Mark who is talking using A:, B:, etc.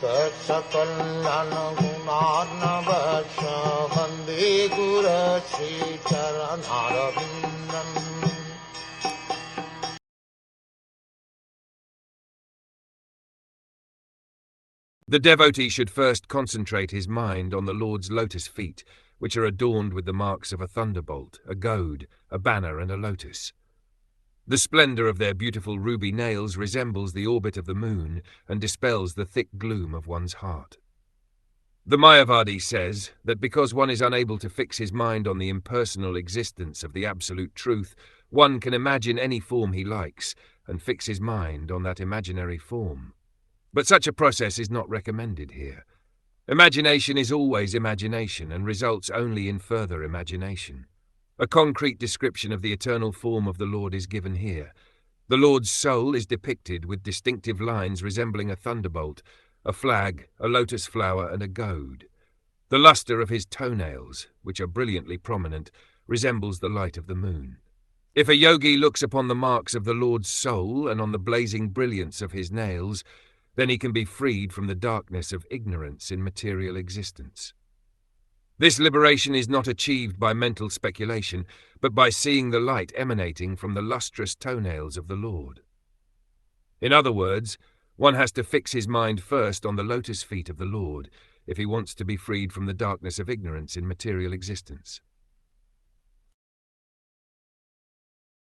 A: Saksakalyan gunarnavasya Vande Guru Sri Charanarabindam.
B: The devotee should first concentrate his mind on the Lord's lotus feet, which are adorned with the marks of a thunderbolt, a goad, a banner, and a lotus. The splendor of their beautiful ruby nails resembles the orbit of the moon and dispels the thick gloom of one's heart. The Mayavadi says that because one is unable to fix his mind on the impersonal existence of the absolute truth, one can imagine any form he likes and fix his mind on that imaginary form. But such a process is not recommended here. Imagination is always imagination and results only in further imagination. A concrete description of the eternal form of the Lord is given here. The Lord's soul is depicted with distinctive lines resembling a thunderbolt, a flag, a lotus flower, and a goad. The luster of his toenails, which are brilliantly prominent, resembles the light of the moon. If a yogi looks upon the marks of the Lord's soul and on the blazing brilliance of his nails, then he can be freed from the darkness of ignorance in material existence. This liberation is not achieved by mental speculation, but by seeing the light emanating from the lustrous toenails of the Lord. In other words, one has to fix his mind first on the lotus feet of the Lord if he wants to be freed from the darkness of ignorance in material existence.